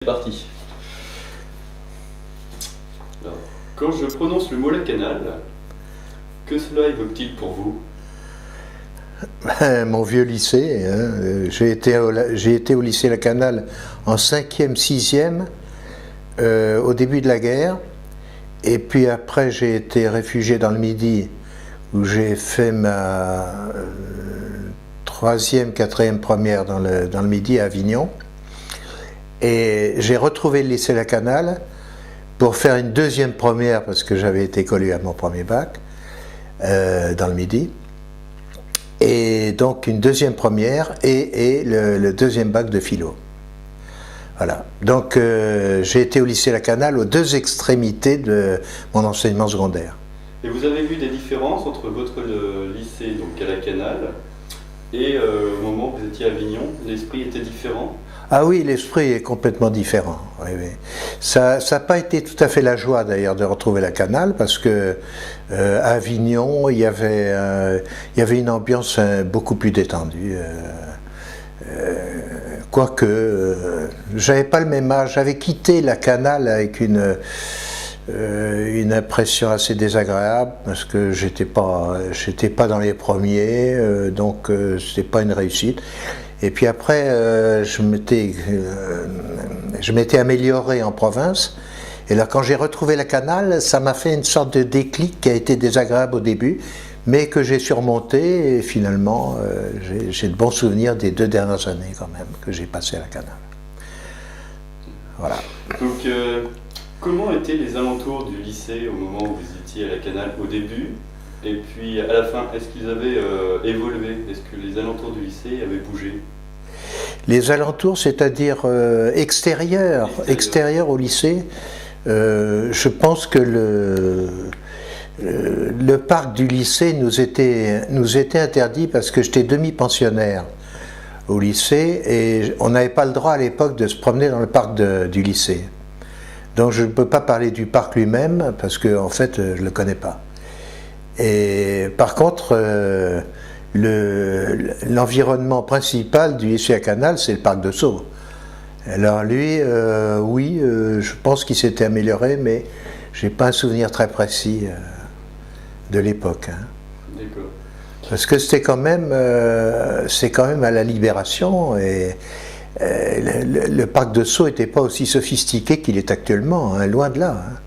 C'est parti. Alors, quand je prononce le mot Lacanal, que cela évoque-t-il pour vous? Mon vieux lycée, hein. J'ai été au lycée Lacanal en 5e, 6e, au début de la guerre. Et puis après, j'ai été réfugié dans le Midi, où j'ai fait ma 3e, 4e première dans le Midi à Avignon. Et j'ai retrouvé le lycée Lacanal pour faire une 2e première, parce que j'avais été collé à mon premier bac, dans le Midi. Et donc une 2e première et le 2e bac de philo. Voilà. Donc j'ai été au lycée Lacanal aux 2 extrémités de mon enseignement secondaire. Et vous avez vu des différences entre votre lycée, donc à Lacanal, et au moment où vous étiez à Avignon? L'esprit était différent? Ah oui, l'esprit est complètement différent. Oui, oui. Ça n'a pas été tout à fait la joie d'ailleurs de retrouver Lacanal, parce que à Avignon, il y avait une ambiance beaucoup plus détendue. Quoique, j'avais pas le même âge. J'avais quitté Lacanal avec une impression assez désagréable, parce que j'étais pas dans les premiers, donc c'était pas une réussite. Et puis après, je m'étais amélioré en province. Et là, quand j'ai retrouvé Lacanal, ça m'a fait une sorte de déclic qui a été désagréable au début, mais que j'ai surmonté. Et finalement, j'ai de bons souvenirs des 2 dernières années quand même que j'ai passées à Lacanal. Voilà. Donc, comment étaient les alentours du lycée au moment où vous étiez à Lacanal au début? Et puis à la fin, est-ce qu'ils avaient évolué? Est-ce que les alentours du lycée avaient bougé? Les alentours, c'est-à-dire extérieurs au lycée, je pense que le parc du lycée nous était interdit, parce que j'étais demi-pensionnaire au lycée et on n'avait pas le droit à l'époque de se promener dans le parc du lycée. Donc je ne peux pas parler du parc lui-même, parce que en fait je ne le connais pas. Et par contre, l'environnement principal du lycée Lacanal, c'est le parc de Sceaux. Alors lui, oui, je pense qu'il s'était amélioré, mais je n'ai pas un souvenir très précis de l'époque. Hein. D'accord. Parce que c'est quand même à la Libération, et le parc de Sceaux n'était pas aussi sophistiqué qu'il est actuellement, hein, loin de là. Hein.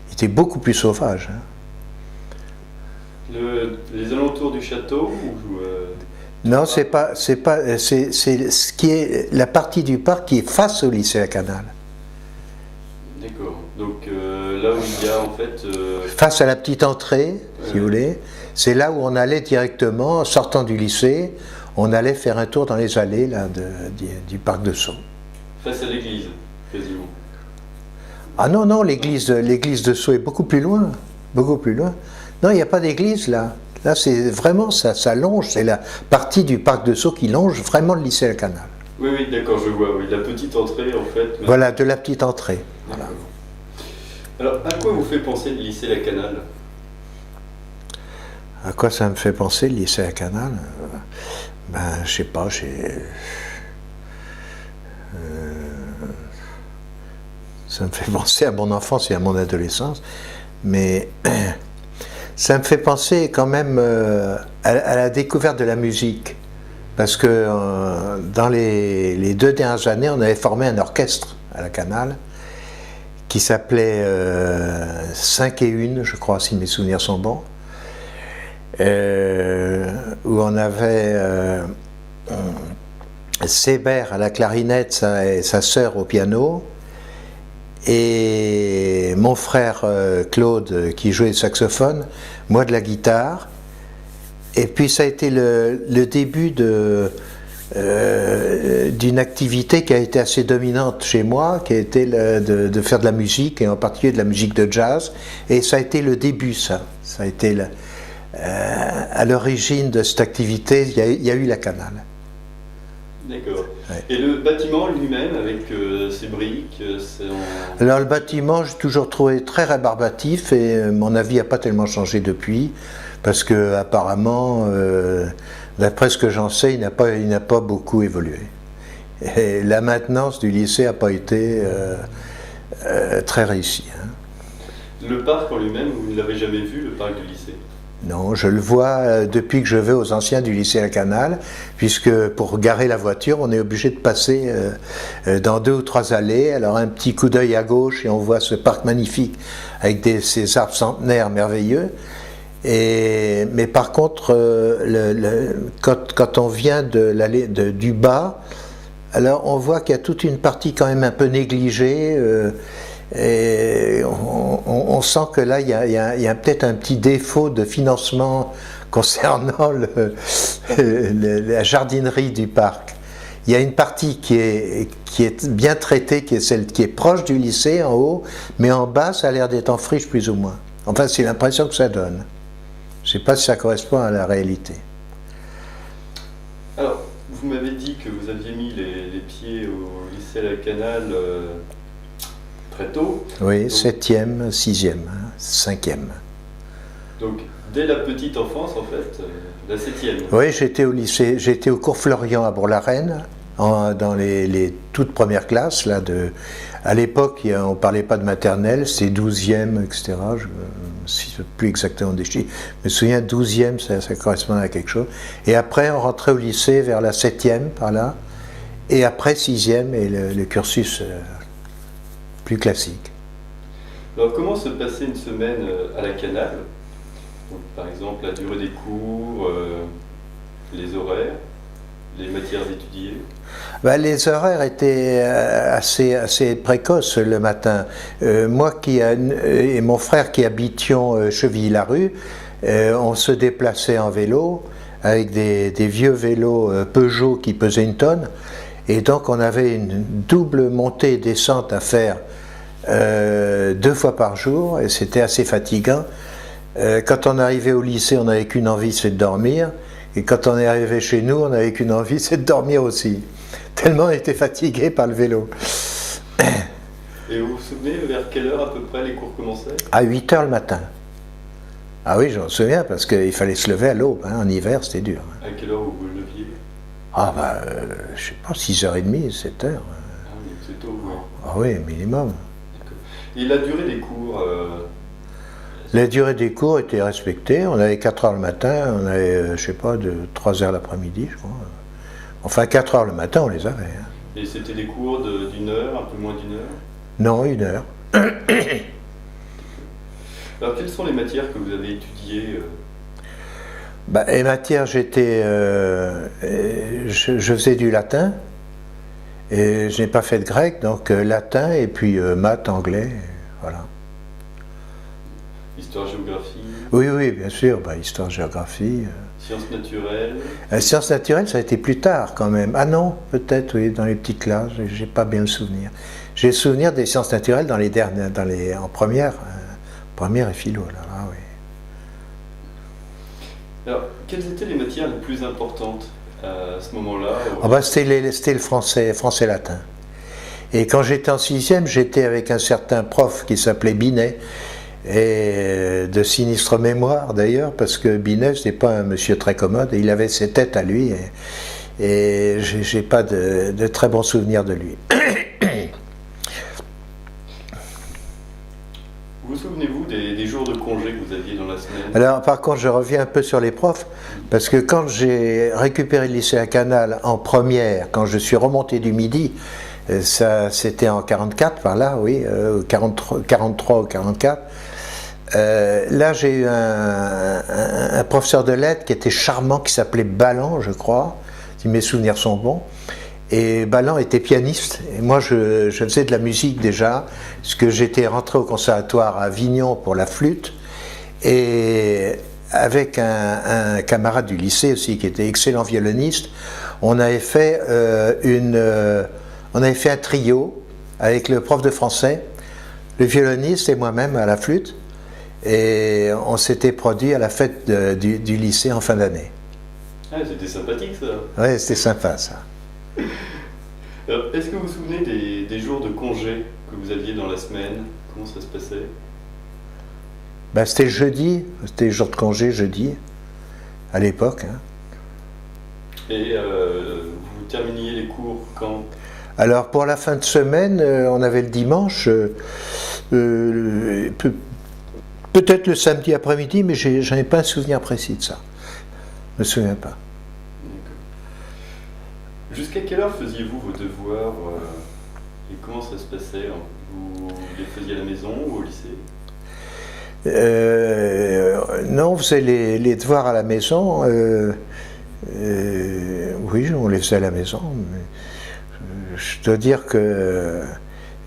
Il était beaucoup plus sauvage. Hein. Les alentours du château Non, c'est ce qui est la partie du parc qui est face au lycée Lacanal. D'accord. Donc là où il y a en fait... Face à la petite entrée, si vous voulez, c'est là où on allait directement, en sortant du lycée, on allait faire un tour dans les allées là, du parc de Sceaux. Face à l'église, quasiment. Ah non, non, l'église de Sceaux est beaucoup plus loin. Beaucoup plus loin. Non, il n'y a pas d'église là. Là, c'est vraiment, ça longe, c'est la partie du parc de Sceaux qui longe vraiment le lycée Lacanal. Oui, oui, d'accord, je vois, oui, la petite entrée en fait. Mais... Voilà, de la petite entrée. Voilà. Alors, à quoi vous fait penser le lycée Lacanal? À quoi ça me fait penser le lycée Lacanal? Ben, je sais pas, ça me fait penser à mon enfance et à mon adolescence, mais ça me fait penser quand même à la découverte de la musique, parce que dans les 2 dernières années, on avait formé un orchestre à Lacanal qui s'appelait 5 et 1, je crois, si mes souvenirs sont bons, où on avait Sébert à la clarinette et sa sœur au piano, et mon frère Claude qui jouait le saxophone, moi de la guitare. Et puis ça a été le début d'une activité qui a été assez dominante chez moi, qui a été de faire de la musique, et en particulier de la musique de jazz. Et ça a été le début, ça a été à l'origine de cette activité. Il y a eu Lacanal. D'accord. Ouais. Et le bâtiment lui-même, avec ses briques, Alors le bâtiment, j'ai toujours trouvé très rébarbatif, et mon avis n'a pas tellement changé depuis, parce que apparemment, d'après ce que j'en sais, il n'a pas beaucoup évolué. Et la maintenance du lycée n'a pas été très réussie. Hein. Le parc en lui-même, vous ne l'avez jamais vu, le parc du lycée? Non, je le vois depuis que je vais aux anciens du lycée La Canale, puisque pour garer la voiture, on est obligé de passer dans 2 ou 3 allées. Alors un petit coup d'œil à gauche et on voit ce parc magnifique avec ces arbres centenaires merveilleux. Mais par contre, quand on vient du bas, alors on voit qu'il y a toute une partie quand même un peu négligée. Et on sent que là, il y a peut-être un petit défaut de financement concernant la jardinerie du parc. Il y a une partie qui est bien traitée, qui est celle qui est proche du lycée en haut, mais en bas, ça a l'air d'être en friche plus ou moins. Enfin, c'est l'impression que ça donne. Je ne sais pas si ça correspond à la réalité. Alors, vous m'avez dit que vous aviez mis les pieds au lycée La Canale très tôt. Oui, donc, 7e, 6e, 5e. Donc, dès la petite enfance, en fait, la 7e. Oui, j'étais au lycée, j'étais au cours Florian à Bourg-la-Reine, dans les toutes premières classes. Là, à l'époque, on ne parlait pas de maternelle, c'était 12e, etc. Je ne sais plus exactement des chiffres. Je me souviens, 12e, ça correspondait à quelque chose. Et après, on rentrait au lycée vers la 7e, par là. Et après, 6e, et le cursus plus classique. Alors, comment se passait une semaine à la Canale? Donc, par exemple, la durée des cours, les horaires, les matières étudiées? Les horaires étaient assez précoces le matin. Moi et mon frère qui habitions Chevilly-la-Rue, on se déplaçait en vélo avec des vieux vélos Peugeot qui pesaient 1 tonne. Et donc on avait une double montée et descente à faire 2 fois par jour et c'était assez fatigant. Quand on arrivait au lycée, on n'avait qu'une envie, c'est de dormir. Et quand on est arrivé chez nous, on n'avait qu'une envie, c'est de dormir aussi. Tellement on était fatigué par le vélo. Et vous vous souvenez vers quelle heure à peu près les cours commençaient? À 8 heures le matin. Ah oui, je me souviens, parce qu'il fallait se lever à l'aube. Hein. En hiver, c'était dur. À quelle heure vous vous leviez? Ah je sais pas, 6h30, 7h. Ah oui, c'est tôt, oui. Ah oui, minimum. Et la durée des cours La durée des cours était respectée. On avait 4 heures le matin, on avait, je sais pas, de 3 heures l'après-midi, je crois. Enfin, 4 heures le matin, on les avait. Hein. Et c'était des cours d'1 heure, un peu moins d'1 heure? Non, 1 heure. Alors, quelles sont les matières que vous avez étudiées Les matières, je faisais du latin. Et je n'ai pas fait de grec, donc latin et puis maths, anglais, voilà. Histoire, géographie? Oui, bien sûr, histoire, géographie. Sciences naturelles? Sciences naturelles, ça a été plus tard quand même. Ah non, peut-être, oui, dans les petites classes, j'ai pas bien le souvenir. J'ai le souvenir des sciences naturelles en première et philo, là, oui. Alors, quelles étaient les matières les plus importantes à ce moment-là? C'était le français-latin. Et quand j'étais en 6e, j'étais avec un certain prof qui s'appelait Binet, et de sinistre mémoire d'ailleurs, parce que Binet, c'était pas un monsieur très commode, il avait ses têtes à lui, et j'ai pas de très bons souvenirs de lui. Vous souvenez-vous des jours de congé que vous aviez dans la semaine? Alors, par contre, je reviens un peu sur les profs, parce que quand j'ai récupéré le lycée à Canal en première, quand je suis remonté du Midi, ça c'était en 44 par là, oui, 43 ou 44. Là, j'ai eu un professeur de lettres qui était charmant, qui s'appelait Ballan, je crois, si mes souvenirs sont bons. Et Ballan était pianiste, et moi je faisais de la musique déjà, parce que j'étais rentré au conservatoire à Avignon pour la flûte, et avec un camarade du lycée aussi, qui était excellent violoniste, on avait fait un trio avec le prof de français, le violoniste et moi-même à la flûte, et on s'était produit à la fête du lycée en fin d'année. Ah, c'était sympathique ça. Oui, c'était sympa ça. Alors, est-ce que vous vous souvenez des jours de congé que vous aviez dans la semaine? Comment ça se passait? C'était jeudi, c'était le jour de congé jeudi, à l'époque. Hein. Et vous terminiez les cours quand? Alors pour la fin de semaine, on avait le dimanche, peut-être le samedi après-midi, mais j'en ai pas un souvenir précis de ça. Je me souviens pas. Jusqu'à quelle heure faisiez-vous vos devoirs et comment ça se passait? Vous les faisiez à la maison ou au lycée? Non, on faisait les devoirs à la maison. Oui, on les faisait à la maison. Mais je dois dire que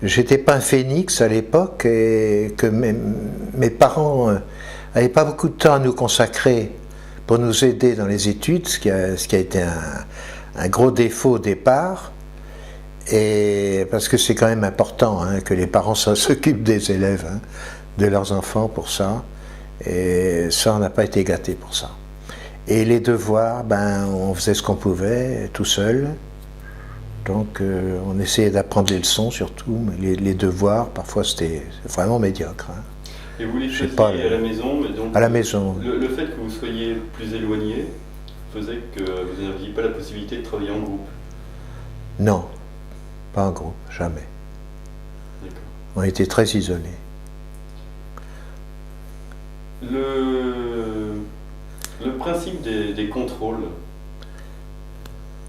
j'étais pas un phénix à l'époque et que mes parents n'avaient pas beaucoup de temps à nous consacrer pour nous aider dans les études, ce qui a été un gros défaut au départ. Et parce que c'est quand même important que les parents s'occupent des élèves, de leurs enfants pour ça. Et ça, on n'a pas été gâtés pour ça. Et les devoirs, on faisait ce qu'on pouvait, tout seul. Donc on essayait d'apprendre les leçons surtout, mais les devoirs, parfois c'était vraiment médiocre. Et vous les faisiez à la maison, mais donc à la maison. Le fait que vous soyez plus éloigné faisait que vous n'aviez pas la possibilité de travailler en groupe? Non, pas en groupe, jamais. D'accord. On était très isolés. Le principe des contrôles,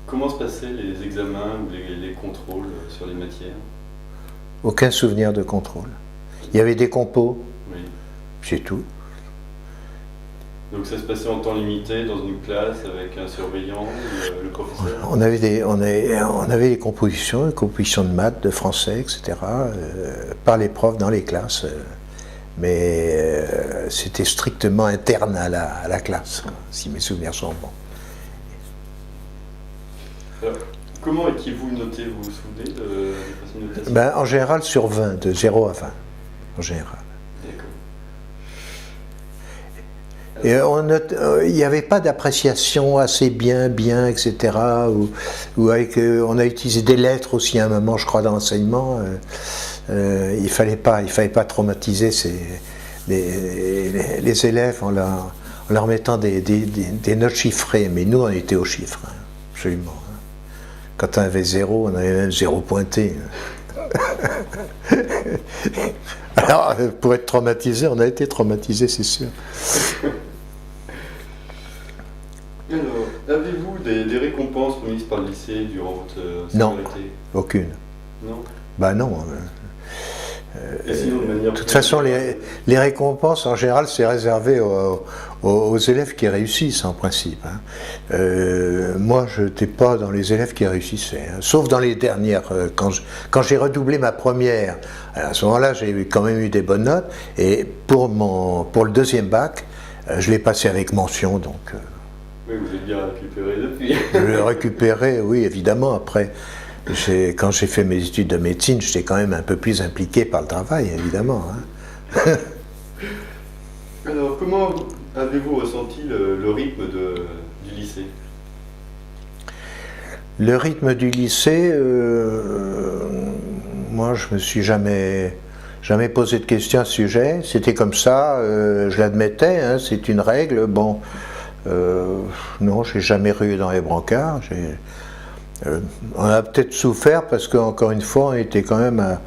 comment se passaient les examens ou les contrôles sur les matières? Aucun souvenir de contrôle. Il y avait des compos, Oui. c'est tout. Donc ça se passait en temps limité dans une classe avec un surveillant, le professeur? On avait les compositions de maths, de français, etc., par les profs dans les classes. Mais c'était strictement interne à la classe, si mes souvenirs sont bons. Alors, comment étiez-vous noté? Vous vous souvenez des façons de notation? En général sur 20, de 0 à 20, en général. D'accord. Et il n'y avait pas d'appréciation assez bien, etc. Ou on a utilisé des lettres aussi à un moment, je crois, dans l'enseignement. Il fallait pas traumatiser les élèves en leur mettant des notes chiffrées. Mais nous, on était aux chiffres, absolument. Quand on avait 0, on avait même 0 pointé. Alors, pour être traumatisé, on a été traumatisé, c'est sûr. Alors, avez-vous des récompenses remises par le lycée durant votre scolarité? Non, aucune. Non? Non. Et sinon, de manière de toute façon, les récompenses, en général, c'est réservé aux élèves qui réussissent, en principe. Moi, je n'étais pas dans les élèves qui réussissaient, sauf dans les dernières. Quand j'ai redoublé ma première, à ce moment-là, j'ai quand même eu des bonnes notes. Et pour le deuxième bac, je l'ai passé avec mention, donc... Oui, vous avez bien récupéré depuis. Je l'ai récupéré, oui, évidemment. Après, quand j'ai fait mes études de médecine, j'étais quand même un peu plus impliqué par le travail, évidemment. Alors, comment avez-vous ressenti le rythme du lycée? Le rythme du lycée, moi, je me suis jamais posé de questions à ce sujet. C'était comme ça, je l'admettais, c'est une règle. Bon. Non, j'ai jamais rué dans les brancards. On a peut-être souffert parce qu'encore une fois, on était quand même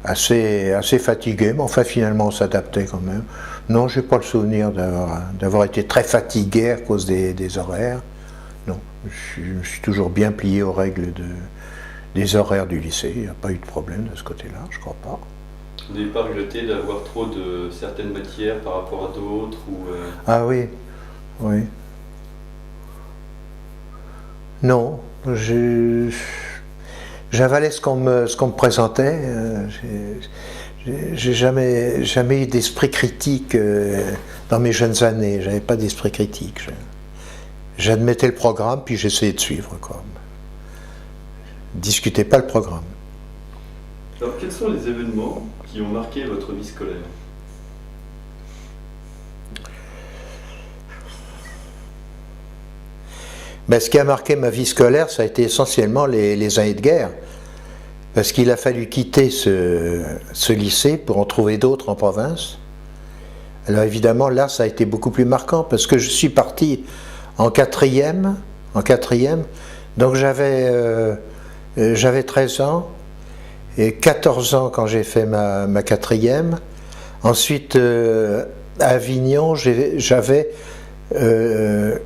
assez fatigué, mais enfin finalement on s'adaptait quand même. Non, j'ai pas le souvenir d'avoir été très fatigué à cause des horaires. Non, je me suis toujours bien plié aux règles des horaires du lycée. Il n'y a pas eu de problème de ce côté-là, je crois pas. Vous n'avez pas regretté d'avoir trop de certaines matières par rapport à d'autres ou Ah oui, oui. Non, j'avalais ce qu'on me présentait. J'ai jamais eu d'esprit critique dans mes jeunes années. J'avais pas d'esprit critique. J'admettais le programme puis j'essayais de suivre. Discutais pas le programme. Alors, quels sont les événements qui ont marqué votre vie scolaire? Ce qui a marqué ma vie scolaire, ça a été essentiellement les années de guerre. Parce qu'il a fallu quitter ce lycée pour en trouver d'autres en province. Alors évidemment, là, ça a été beaucoup plus marquant, parce que je suis parti en quatrième, Donc j'avais 13 ans et 14 ans quand j'ai fait ma quatrième. Ensuite, à Avignon, j'avais 15,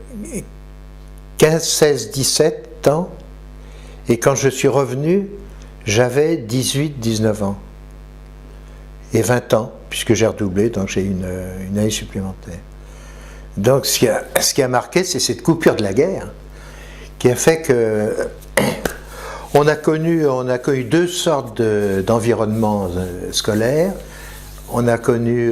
16, 17 ans. Et quand je suis revenu, j'avais 18, 19 ans. Et 20 ans, puisque j'ai redoublé, donc j'ai une année supplémentaire. Donc ce qui a marqué, c'est cette coupure de la guerre, qui a fait que on a connu deux sortes d'environnements scolaires. On a connu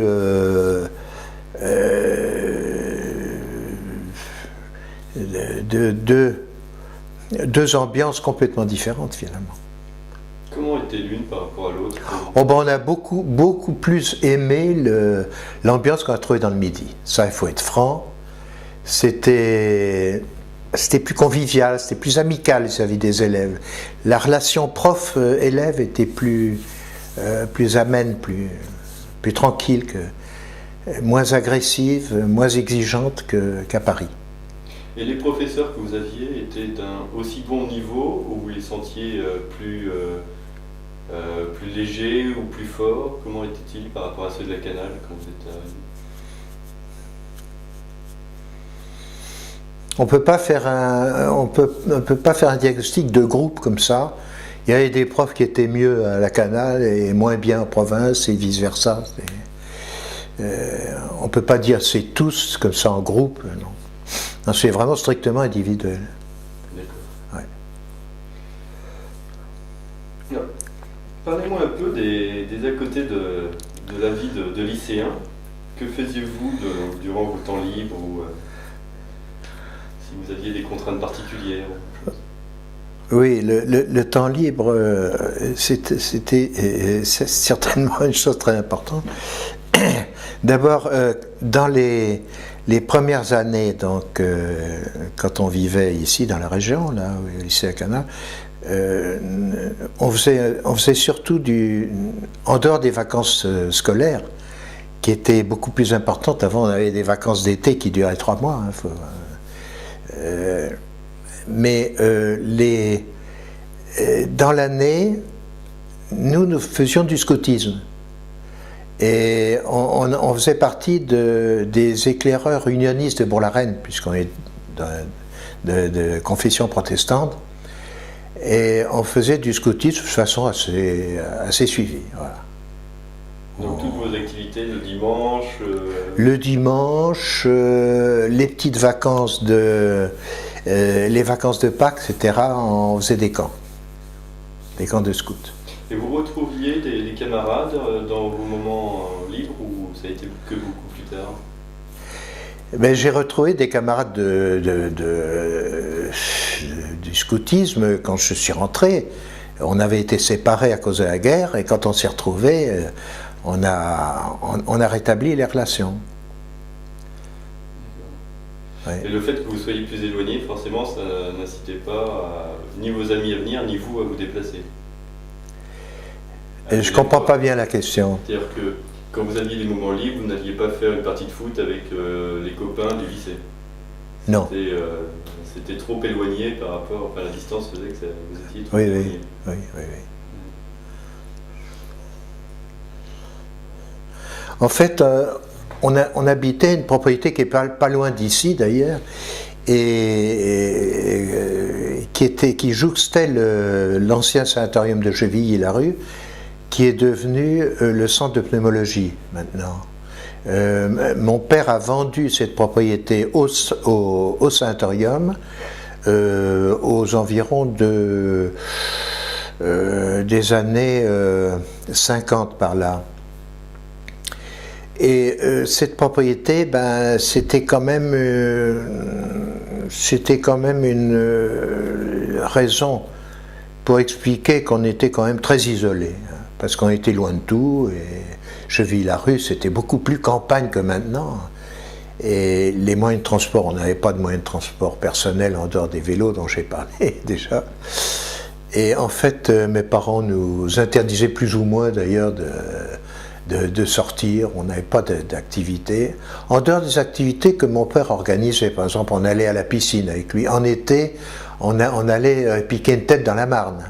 deux ambiances complètement différentes finalement. Comment était l'une par rapport à l'autre? Oh ben on a beaucoup plus aimé l'ambiance qu'on a trouvée dans le Midi. Ça, il faut être franc. C'était plus convivial, c'était plus amical vis-à-vis des élèves. La relation prof-élève était plus amène, plus tranquille, moins agressive, moins exigeante qu'à Paris. Et les professeurs que vous aviez étaient d'un aussi bon niveau, ou vous les sentiez plus légers ou plus forts? Comment étaient-ils par rapport à ceux de la Canale quand vous êtes arrivé? On peut pas faire un diagnostic de groupe comme ça. Il y avait des profs qui étaient mieux à la Canale et moins bien en province et vice versa. On peut pas dire c'est tous comme ça en groupe, non. Non, c'est vraiment strictement individuel. D'accord. Ouais. Parlez-moi un peu des à côté de la vie de lycéen. Que faisiez-vous durant vos temps libres, ou si vous aviez des contraintes particulières? Oui, le temps libre, c'était c'est certainement une chose très importante. D'abord, dans les premières années, donc, quand on vivait ici dans la région, là, au lycée à Canal, on faisait surtout en dehors des vacances scolaires, qui étaient beaucoup plus importantes. Avant, on avait des vacances d'été qui duraient 3 mois. Mais dans l'année, nous faisions du scoutisme. Et on faisait partie des éclaireurs unionistes de Bourg-la-Reine, puisqu'on est de confession protestante. Et on faisait du scoutisme de façon assez suivie. Voilà. Donc toutes vos activités le dimanche Le dimanche, les petites vacances les vacances de Pâques, etc., on faisait des camps de scouts. Et vous retrouviez des camarades dans vos moments libres, ou ça a été que beaucoup plus tard? Ben, j'ai retrouvé des camarades du scoutisme quand je suis rentré. On avait été séparés à cause de la guerre, et quand on s'est retrouvés, on a rétabli les relations. Ouais. Et le fait que vous soyez plus éloignés, forcément, ça n'incitait pas ni vos amis à venir, ni vous à vous déplacer. Je ne comprends pas bien la question. C'est-à-dire que quand vous aviez des moments libres, vous n'alliez pas faire une partie de foot avec les copains du lycée? Non. C'était trop éloigné par rapport... Enfin, la distance faisait que vous étiez trop éloigné. Oui. En fait, on habitait une propriété qui n'est pas loin d'ici d'ailleurs, et qui jouxtait l'ancien sanatorium de Chevilly-la-Rue, qui est devenu le centre de pneumologie maintenant. Mon père a vendu cette propriété au sanatorium aux environs des années 50 par là. Et cette propriété, ben, c'était quand même une raison pour expliquer qu'on était quand même très isolé, hein, parce qu'on était loin de tout, et Chevilly-la-Rue, c'était beaucoup plus campagne que maintenant. Et les moyens de transport, on n'avait pas de moyens de transport personnels en dehors des vélos dont j'ai parlé déjà. Et en fait, mes parents nous interdisaient plus ou moins d'ailleurs de sortir, on n'avait pas d'activité. En dehors des activités que mon père organisait, par exemple, on allait à la piscine avec lui. En été, on allait piquer une tête dans la Marne.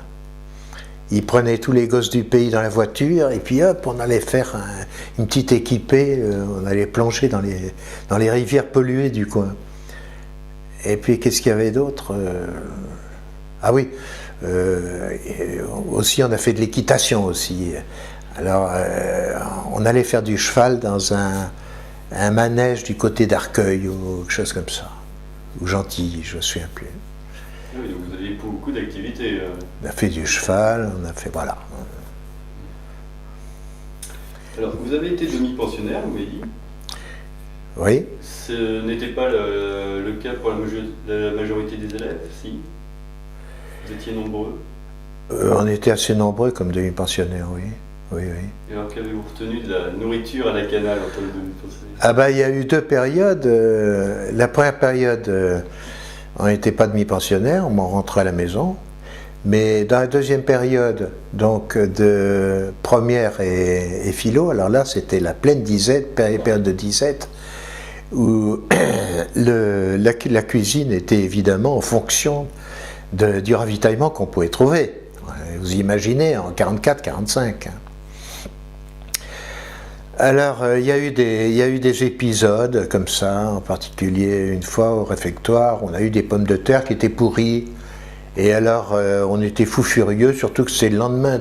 Ils prenaient tous les gosses du pays dans la voiture, et puis hop, on allait faire une petite équipée, on allait plonger dans les rivières polluées du coin. Et puis qu'est-ce qu'il y avait d'autre? Ah oui, aussi on a fait de l'équitation aussi. Alors on allait faire du cheval dans un manège du côté d'Arcueil ou quelque chose comme ça, ou Gentilly, je ne me souviens plus. Oui, donc vous avez beaucoup d'activités. On a fait du cheval, on a fait voilà. Alors vous avez été demi-pensionnaire, vous m'avez dit. Oui. Ce n'était pas le cas pour la majorité des élèves, si? Vous étiez nombreux? On était assez nombreux comme demi-pensionnaires, oui. Oui, oui. Et alors qu'avez-vous retenu de la nourriture à la canale en tant que demi-pensionnaire? Ah ben il y a eu deux périodes. La première période, on n'était pas demi-pensionnaire, on rentrait à la maison. Mais dans la deuxième période, donc de première et philo, alors là c'était la pleine disette, période de disette, où la cuisine était évidemment en fonction du ravitaillement qu'on pouvait trouver. Vous imaginez, en 44-45. Alors, il y a eu des épisodes comme ça, en particulier une fois au réfectoire, on a eu des pommes de terre qui étaient pourries. Et alors, on était fous furieux, surtout que c'est le lendemain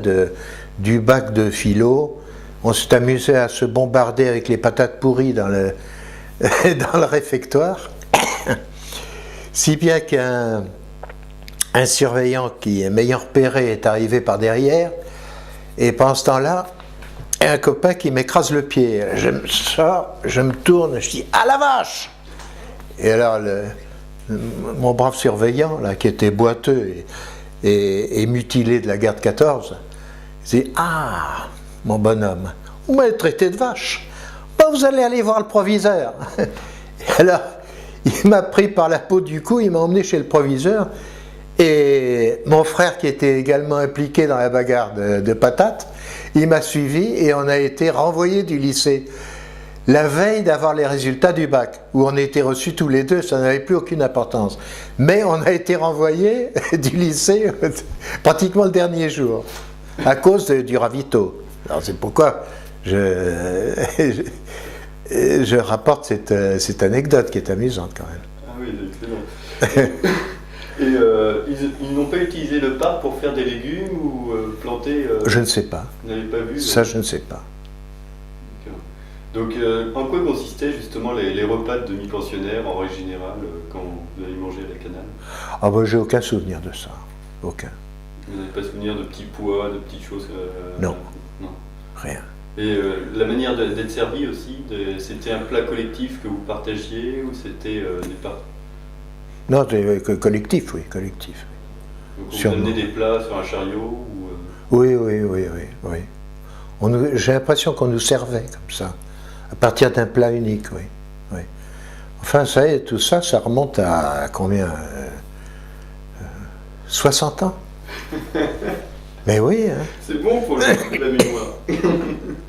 du bac de philo. On s'est amusé à se bombarder avec les patates pourries dans le réfectoire. Si bien qu'un surveillant qui m'ayant repéré est arrivé par derrière. Et pendant ce temps-là, un copain qui m'écrase le pied. Je me sors, je me tourne, je dis « Ah la vache !» Et alors, mon brave surveillant, là, qui était boiteux et mutilé de la guerre de 14, il dit « Ah, mon bonhomme, vous m'avez traité de vache. Ben, vous allez aller voir le proviseur. » Et alors, il m'a pris par la peau du cou, il m'a emmené chez le proviseur. Et mon frère, qui était également impliqué dans la bagarre de patates, il m'a suivi et on a été renvoyés du lycée. La veille d'avoir les résultats du bac, où on a été reçus tous les deux, ça n'avait plus aucune importance. Mais on a été renvoyés du lycée pratiquement le dernier jour, à cause du ravito. Alors c'est pourquoi je rapporte cette anecdote qui est amusante quand même. Ah oui, excellent. Et ils n'ont pas utilisé le parc pour faire des légumes ou planter Je ne sais pas. Vous n'avez pas vu Ça, je ne sais pas. Donc, en quoi consistaient justement les repas de demi-pensionnaires en règle générale quand vous allez manger à la canale? Ah ben, j'ai aucun souvenir de ça. Aucun. Vous n'avez pas souvenir de petits pois, de petites choses Non. Non. Rien. Et la manière d'être servi aussi, c'était un plat collectif que vous partagiez ou c'était des parts? Non, collectif, oui, collectif. Donc vous amenez des plats sur un chariot ou, Oui. J'ai l'impression qu'on nous servait comme ça, à partir d'un plat unique, oui. Enfin, ça y est, tout ça, ça remonte à combien 60 ans. Mais oui. Hein. C'est bon pour la mémoire.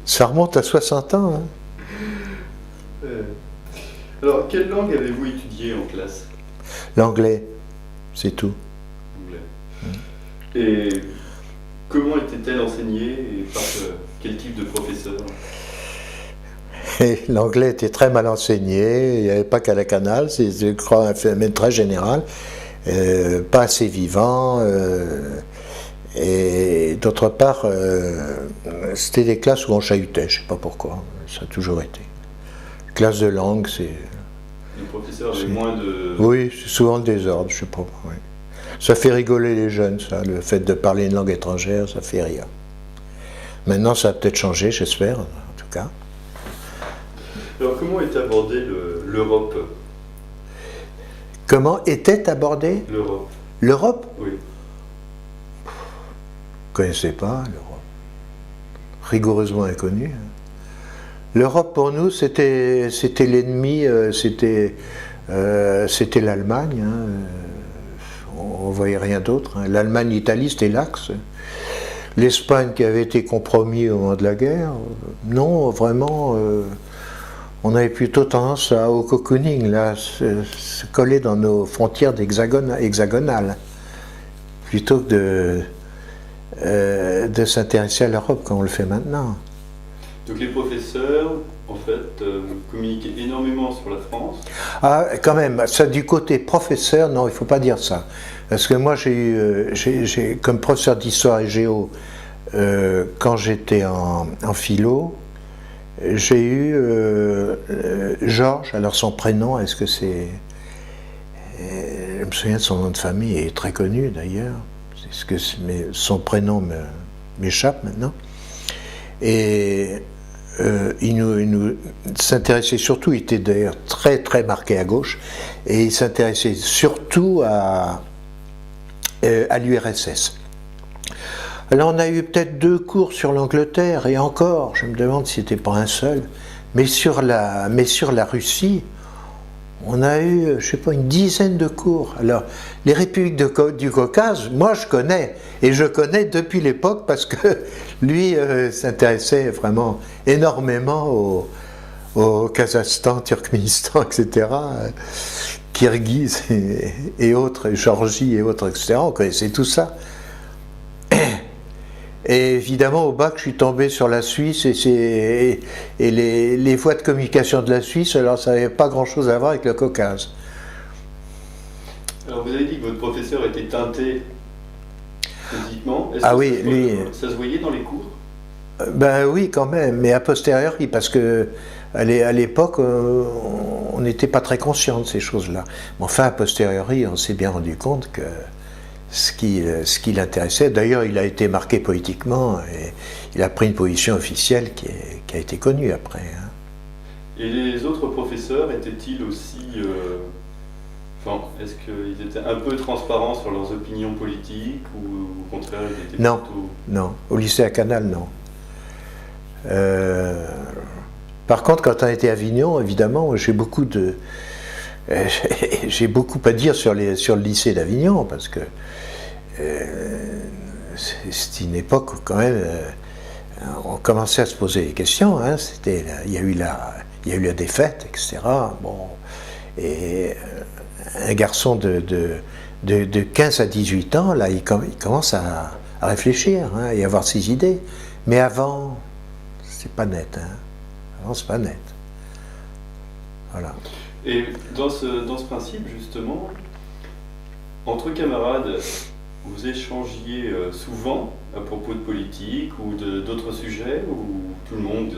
Ça remonte à 60 ans. Hein. Alors, quelle langue avez-vous étudiée en classe? L'anglais, c'est tout. Anglais. Et comment était-elle enseignée et par quel type de professeur? Et l'anglais était très mal enseigné, il n'y avait pas qu'à la canale, c'est, je crois, un phénomène très général, pas assez vivant, et d'autre part, c'était des classes où on chahutait, je ne sais pas pourquoi, ça a toujours été. Classe de langue, c'est... Les professeurs avaient moins de... Oui, c'est souvent le désordre, je ne sais pas. Oui. Ça fait rigoler les jeunes, ça, le fait de parler une langue étrangère, ça fait rire. Maintenant, ça a peut-être changé, j'espère, en tout cas. Alors, comment est abordée l'Europe? Comment était abordée l'Europe? L'Europe? Oui. Je ne connaissais pas l'Europe. Rigoureusement inconnue. L'Europe, pour nous, c'était l'ennemi, c'était l'Allemagne. Hein. On ne voyait rien d'autre. Hein. L'Allemagne, l'Italie, c'était l'axe. L'Espagne qui avait été compromis au moment de la guerre, non, vraiment, on avait plutôt tendance au cocooning, là, se coller dans nos frontières hexagonales, plutôt que de s'intéresser à l'Europe comme on le fait maintenant. Donc les professeurs, en fait, communiquaient énormément sur la France. Ah, quand même, ça du côté professeur, non, il ne faut pas dire ça. Parce que moi, j'ai comme professeur d'histoire et géo, quand j'étais en philo, j'ai eu Georges, alors son prénom, est-ce que c'est... Je me souviens de son nom de famille, il est très connu d'ailleurs, mais son prénom m'échappe maintenant. Et il nous s'intéressait surtout, il était d'ailleurs très très marqué à gauche, et il s'intéressait surtout à l'URSS. Alors on a eu peut-être 2 cours sur l'Angleterre, et encore, je me demande si c'était pas un seul, mais sur la Russie, on a eu, je sais pas, une dizaine de cours. Alors, les républiques du Caucase, moi je connais, et je connais depuis l'époque parce que lui s'intéressait vraiment énormément au Kazakhstan, Turkménistan, etc., Kirghiz et autres, Géorgie et autres, etc. On connaissait tout ça. Et évidemment, au bac, je suis tombé sur la Suisse et les voies de communication de la Suisse, alors ça n'avait pas grand-chose à voir avec le Caucase. Alors vous avez dit que votre professeur était teinté physiquement. Ah oui, lui... Ça se voyait dans les cours? Ben oui, quand même, mais a posteriori, parce que à l'époque, on n'était pas très conscient de ces choses-là. Mais enfin, a posteriori, on s'est bien rendu compte que ce qui l'intéressait, d'ailleurs il a été marqué politiquement et il a pris une position officielle qui a été connue après. Hein. Et les autres professeurs étaient-ils aussi... est-ce qu'ils étaient un peu transparents sur leurs opinions politiques ou au contraire ils étaient non, plutôt... Non, au lycée à Canal, non. Par contre, quand on était à Avignon, évidemment, j'ai beaucoup à dire sur le lycée d'Avignon, parce que c'est une époque où quand même on commençait à se poser des questions. Hein, il y a eu la défaite, etc. Bon, et un garçon de 15 à 18 ans, là, il commence à réfléchir hein, et à avoir ses idées. Mais avant, c'est pas net. Hein. Avant, c'est pas net. Voilà. Et dans ce principe, justement, entre camarades, vous échangiez souvent à propos de politique ou d'autres sujets, ou tout le monde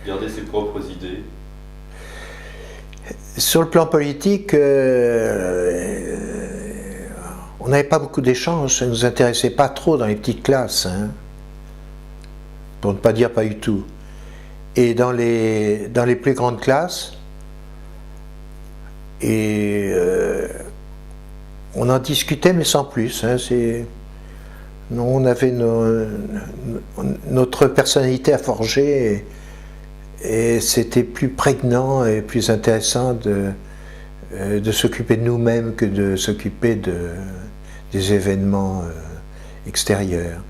gardait ses propres idées? Sur le plan politique, on n'avait pas beaucoup d'échanges, ça ne nous intéressait pas trop dans les petites classes, hein, pour ne pas dire pas du tout. Et dans les plus grandes classes, on en discutait mais sans plus. Hein, on avait notre personnalité à forger et c'était plus prégnant et plus intéressant de s'occuper de nous-mêmes que de s'occuper des événements extérieurs.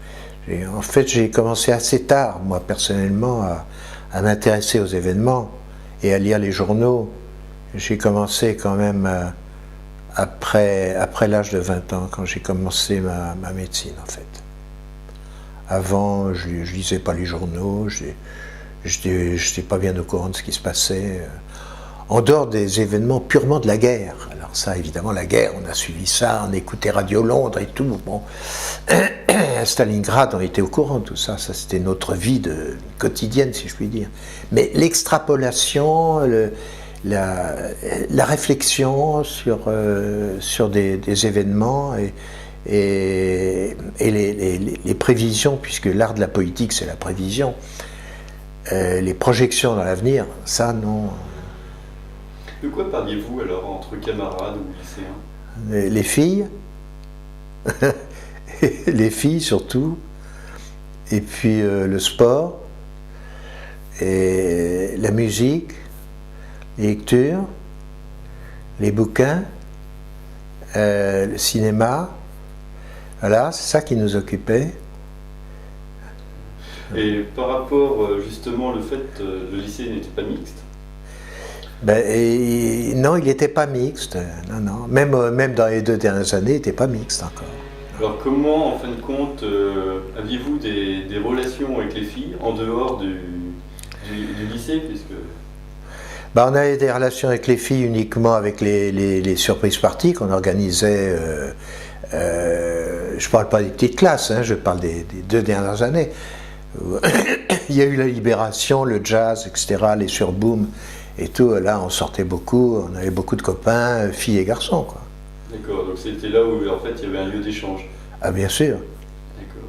En fait, j'ai commencé assez tard, moi personnellement, à m'intéresser aux événements et à lire les journaux. J'ai commencé quand même après l'âge de 20 ans, quand j'ai commencé ma médecine en fait. Avant, je lisais pas les journaux, je n'étais pas bien au courant de ce qui se passait. En dehors des événements purement de la guerre. Alors ça, évidemment, la guerre, on a suivi ça, on écoutait Radio Londres et tout. Bon. À Stalingrad, on était au courant de tout ça. Ça, c'était notre vie quotidienne, si je puis dire. Mais l'extrapolation, la réflexion sur des événements et les prévisions, puisque l'art de la politique, c'est la prévision, les projections dans l'avenir, ça, non. De quoi parliez-vous alors entre camarades ou lycéens? Les filles, les filles surtout, et puis le sport, et la musique, les lectures, les bouquins, le cinéma. Voilà, c'est ça qui nous occupait. Et par rapport justement le fait que le lycée n'était pas mixte? Non, il n'était pas mixte. Non, non. Même dans les 2 dernières années, il n'était pas mixte encore. Alors comment, en fin de compte, aviez-vous des relations avec les filles en dehors du lycée puisque... On avait des relations avec les filles uniquement avec les surprises parties qu'on organisait. Je ne parle pas des petites classes, hein, je parle des 2 dernières années. Il y a eu la Libération, le jazz, etc., les surboom et tout. Là, on sortait beaucoup, on avait beaucoup de copains, filles et garçons, quoi. D'accord, donc c'était là où en fait il y avait un lieu d'échange. Ah, bien sûr. D'accord.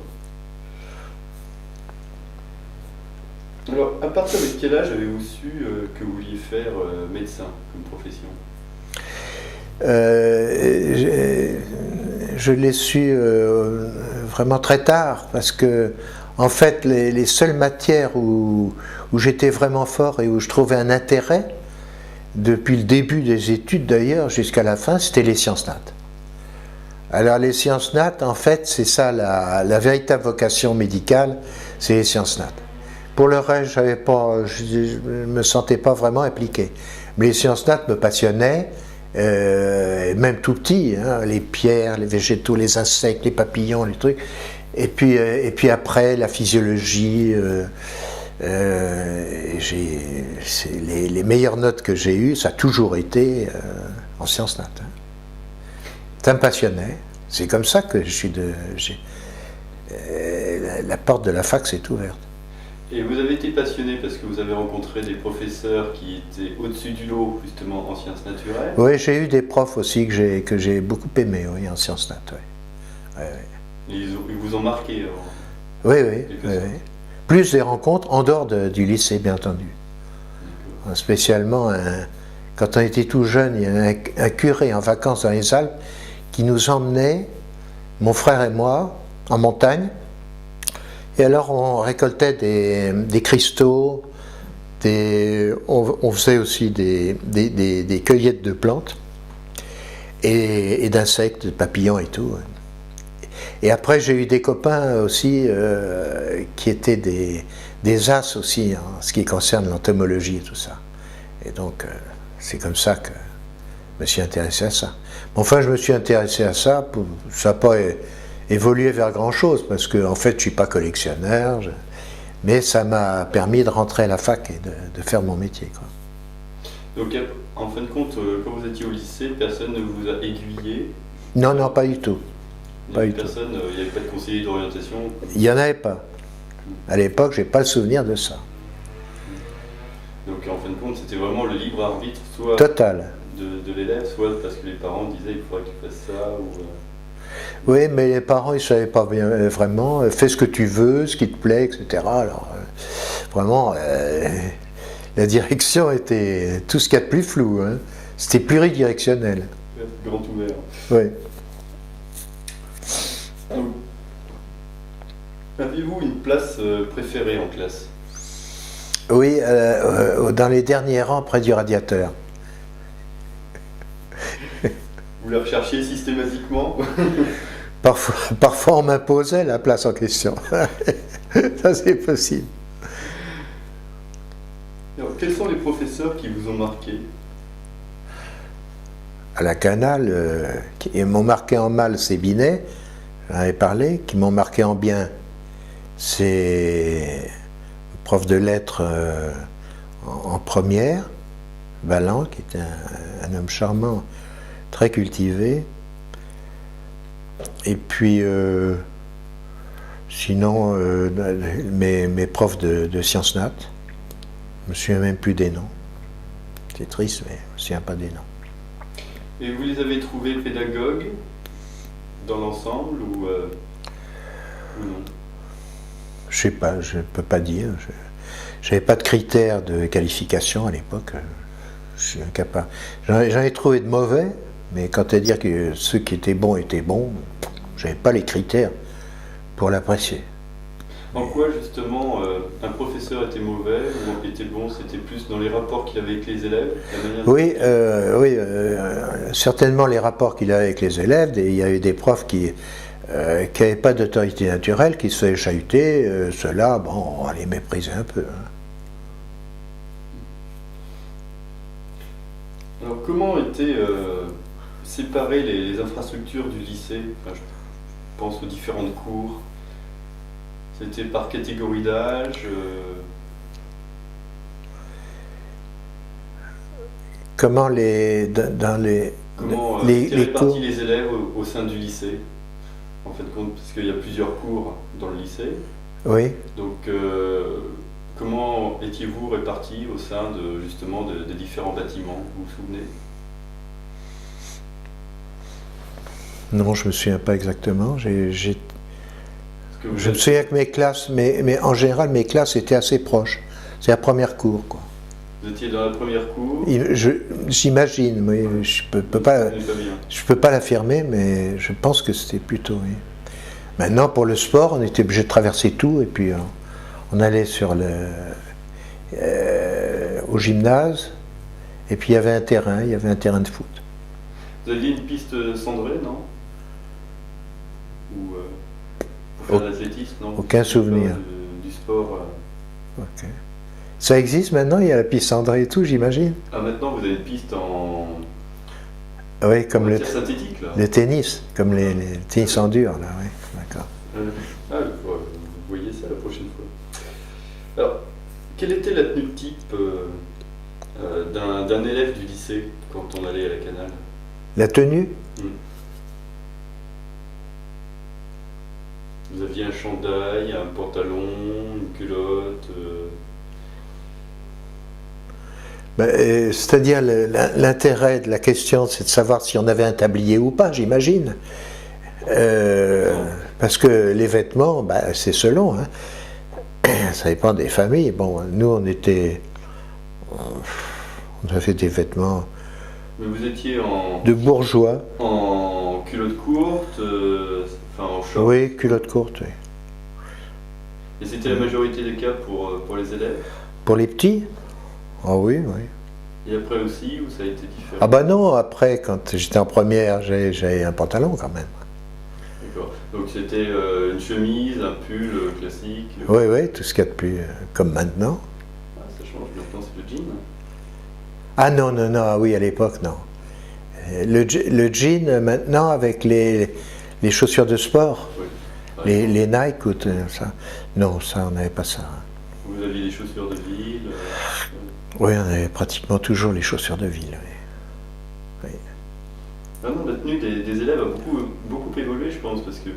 Alors, à partir de quel âge avez-vous su que vous vouliez faire médecin comme profession? Je l'ai su vraiment très tard, parce que, en fait, les seules matières où j'étais vraiment fort et où je trouvais un intérêt, depuis le début des études d'ailleurs jusqu'à la fin, c'était les sciences nat. Alors les sciences nat, en fait, c'est ça la véritable vocation médicale, c'est les sciences nat. Pour le reste, je ne me sentais pas vraiment impliqué. Mais les sciences nat me passionnaient, même tout petit, hein, les pierres, les végétaux, les insectes, les papillons, les trucs. Et puis après, la physiologie. Les meilleures notes que j'ai eues, ça a toujours été en sciences nat. Hein. Ça me passionnait. C'est comme ça que la porte de la fac s'est ouverte. Et vous avez été passionné parce que vous avez rencontré des professeurs qui étaient au-dessus du lot, justement, en sciences naturelles? Oui, j'ai eu des profs aussi que j'ai beaucoup aimés, oui, en sciences nat. Oui. Oui, oui. Et ils vous ont marqué alors, oui, oui. Plus des rencontres en dehors du lycée, bien entendu. Spécialement, quand on était tout jeune, il y avait un curé en vacances dans les Alpes qui nous emmenait, mon frère et moi, en montagne. Et alors on récoltait des cristaux, on faisait aussi des cueillettes de plantes et d'insectes, de papillons et tout. Et après j'ai eu des copains aussi qui étaient des as aussi en ce qui concerne l'entomologie et tout ça. Et donc c'est comme ça que je me suis intéressé à ça. Enfin, je me suis intéressé à ça, ça n'a pas évolué vers grand chose, parce que en fait je ne suis pas collectionneur, mais ça m'a permis de rentrer à la fac et de faire mon métier, quoi. Donc en fin de compte, quand vous étiez au lycée, personne ne vous a aiguillé? Non, non, pas du tout. Il n'y avait pas de conseiller d'orientation? Il n'y en avait pas. À l'époque, je n'ai pas le souvenir de ça. Donc en fin de compte, c'était vraiment le libre arbitre, soit total de l'élève, soit parce que les parents disaient il faudrait que tu fasses ça ou... Oui, mais les parents, ils ne savaient pas bien, vraiment, fais ce que tu veux, ce qui te plaît, etc. Alors, vraiment, la direction était tout ce qu'il y a de plus flou, hein. C'était pluridirectionnel. Grand ouvert. Oui. Aviez-vous une place préférée en classe? Oui, dans les derniers rangs, près du radiateur. Vous la recherchiez systématiquement? Parfois, on m'imposait la place en question. Ça, c'est possible. Alors, quels sont les professeurs qui vous ont marqué? À la Canale, qui m'ont marqué en mal, c'est Binet, j'en avais parlé. Qui m'ont marqué en bien, c'est prof de lettres en première, Valland, qui était un homme charmant, très cultivé. Et puis, sinon, mes profs de sciences nat, je me souviens même plus des noms. C'est triste, mais je ne me souviens pas des noms. Et vous les avez trouvés pédagogues dans l'ensemble ou non? Je sais pas, je ne peux pas dire. Je n'avais pas de critères de qualification à l'époque. Je suis incapable. J'en ai trouvé de mauvais, mais quand à dire que ceux qui étaient bons, je n'avais pas les critères pour l'apprécier. En quoi justement un professeur était mauvais ou était bon? C'était plus dans les rapports qu'il avait avec les élèves, la manière certainement les rapports qu'il avait avec les élèves. Il y avait des profs qui n'avaient pas d'autorité naturelle, qui se faisaient chahuter. Ceux-là, bon, on les méprisait un peu. Hein. Alors comment étaient séparées les infrastructures du lycée? Enfin, je pense aux différentes cours. C'était par catégorie d'âge Comment dans Comment les étaient répartis cours? les élèves au sein du lycée? En fait, parce qu'il y a plusieurs cours dans le lycée. Oui. Donc, comment étiez-vous répartis au sein justement des différents bâtiments? Vous vous souvenez? Non, je me souviens pas exactement. Je me êtes... souviens que mes classes, mais en général, mes classes étaient assez proches. C'est la première cour, quoi. Vous étiez dans la première cour? J'imagine, mais je peux pas l'affirmer, mais je pense que c'était plutôt, oui. Maintenant, pour le sport, on était obligé de traverser tout, et puis on allait au gymnase, et puis il y avait un terrain de foot. Vous aviez une piste cendrée, non? Ou pour faire de l'athlétisme, non? Aucun souvenir. Du sport. Ok. Ça existe maintenant, il y a la piste cendrée et tout, j'imagine. Ah, maintenant vous avez une piste en... Oui, comme synthétique, là. Le tennis, comme les tennis en dur, là, oui, d'accord. Vous voyez ça la prochaine fois. Alors, quelle était la tenue type d'un élève du lycée quand on allait à la Canale? La tenue? Vous aviez un chandail, un pantalon, une culotte C'est-à-dire l'intérêt de la question, c'est de savoir si on avait un tablier ou pas, j'imagine. Parce que les vêtements, c'est selon. Hein. Ça dépend des familles. Bon, nous, on avait des vêtements. Mais vous étiez de bourgeois. En culotte courte, en short. Oui, culotte courte, oui. Et c'était la majorité des cas pour les élèves? Pour les petits? Ah oui, oui. Et après aussi, ou ça a été différent? Ah bah non, après, quand j'étais en première, j'avais un pantalon quand même. D'accord. Donc c'était une chemise, un pull classique? Oui, oui, tout ce qu'il y a de plus, comme maintenant. Ah, ça change, maintenant c'est le jean? Ah non, oui, à l'époque, non. Le jean, maintenant, avec les chaussures de sport, oui. Les Nike ou ça. Non, ça, on n'avait pas ça. Vous aviez des chaussures de ville? Oui, on avait pratiquement toujours les chaussures de ville. Oui. Ah non, la tenue des élèves a beaucoup évolué, je pense, parce qu'il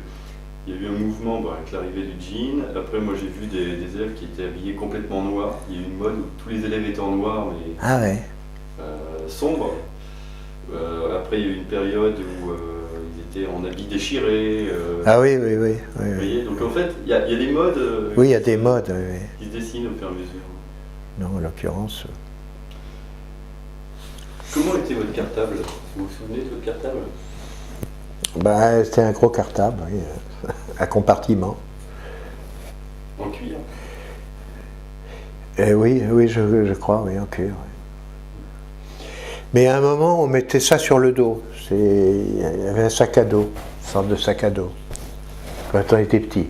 y a eu un mouvement avec l'arrivée du jean. Après, moi, j'ai vu des élèves qui étaient habillés complètement noirs. Il y a eu une mode où tous les élèves étaient en noir, mais sombre. Après, il y a eu une période où ils étaient en habits déchirés. Ah oui. Vous voyez, donc en fait, il y a des modes. Oui, il y a des modes. Oui. Qui se dessinent au fur et à mesure. Non, en l'occurrence. Comment était votre cartable? Vous vous souvenez de votre cartable? C'était un gros cartable, oui, à compartiment. En cuir? Oui, je crois, oui, en cuir. Oui. Mais à un moment, on mettait ça sur le dos. Il y avait un sac à dos, une sorte de sac à dos, quand on était petit.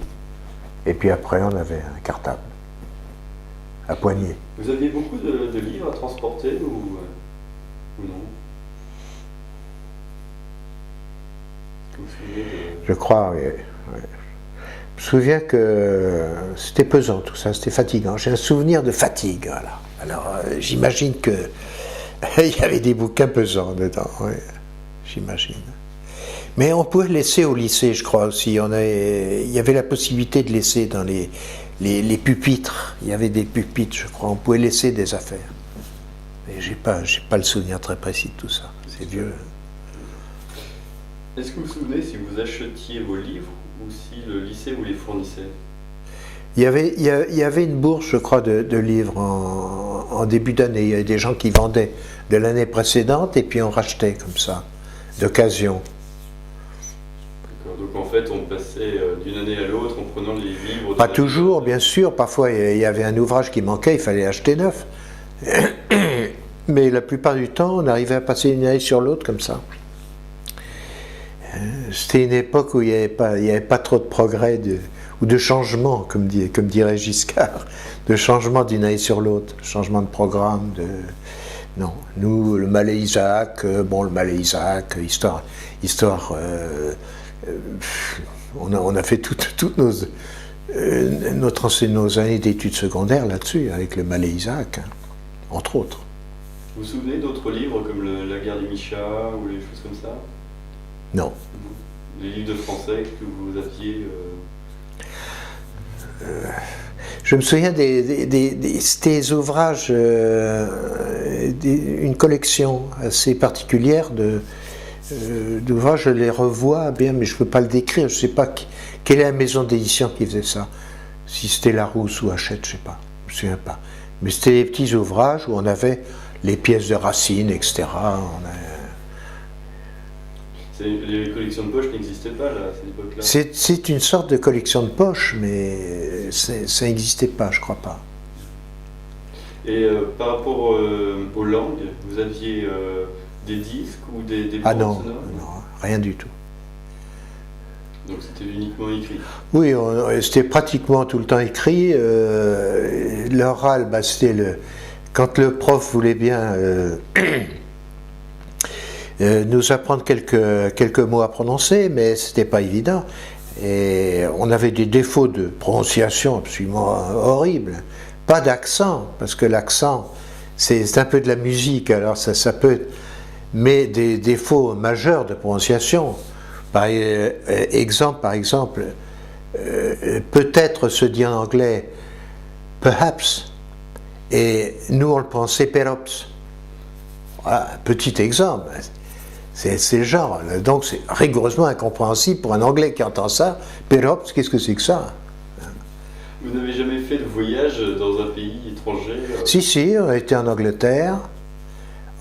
Et puis après, on avait un cartable, à poignée. Vous aviez beaucoup de livres à transporter ou non? Vous vous souvenez Je crois, oui. Je me souviens que c'était pesant tout ça, c'était fatigant. J'ai un souvenir de fatigue, voilà. Alors j'imagine que il y avait des bouquins pesants dedans, oui. J'imagine. Mais on pouvait laisser au lycée, je crois aussi. Il y avait la possibilité de laisser dans les pupitres. Il y avait des pupitres, je crois. On pouvait laisser des affaires. Mais j'ai pas le souvenir très précis de tout ça. C'est vieux. Est-ce que vous vous souvenez si vous achetiez vos livres ou si le lycée vous les fournissait? Il y avait une bourse, je crois, de livres en début d'année. Il y avait des gens qui vendaient de l'année précédente et puis on rachetait comme ça, d'occasion. D'accord, donc en fait on passait d'une année à l'autre en prenant les livres... Pas toujours, bien sûr. Parfois il y avait un ouvrage qui manquait, il fallait acheter neuf. Mais la plupart du temps, on arrivait à passer une année sur l'autre comme ça. C'était une époque où il n'y avait pas trop de progrès ou de changement, comme dirait Giscard, de changement d'une année sur l'autre, changement de programme, Non. Nous, le Malais Isaac, le Malais Isaac, histoire. On a fait toutes nos années d'études secondaires là-dessus, avec le Malais Isaac, hein, entre autres. Vous vous souvenez d'autres livres comme La guerre des Michat ou les choses comme ça? Non. Les livres de français que vous aviez Je me souviens des ouvrages, une collection assez particulière d'ouvrages, je les revois bien, mais je ne peux pas le décrire, je ne sais pas quelle est la maison d'édition qui faisait ça. Si c'était Larousse ou Hachette, je ne sais pas, je ne me souviens pas. Mais c'était des petits ouvrages où on avait les pièces de Racine, etc. Les collections de poche n'existaient pas là, à cette époque-là. C'est une sorte de collection de poche, mais ça n'existait pas, je crois pas. Et par rapport aux langues, vous aviez des disques ou des bandes non, sonores? non, rien du tout. Donc c'était uniquement écrit? Oui, c'était pratiquement tout le temps écrit. L'oral, c'était quand le prof voulait bien nous apprendre quelques mots à prononcer, mais c'était pas évident. Et on avait des défauts de prononciation absolument horribles. Pas d'accent, parce que l'accent, c'est un peu de la musique, alors ça peut... Mais des défauts majeurs de prononciation. Par exemple, peut-être se dit en anglais perhaps, et nous on le pensait perops. Voilà, petit exemple. C'est le genre. Donc c'est rigoureusement incompréhensible pour un anglais qui entend ça. Perops, qu'est-ce que c'est que ça? Vous n'avez jamais fait de voyage dans un pays étranger? Si, on a été en Angleterre.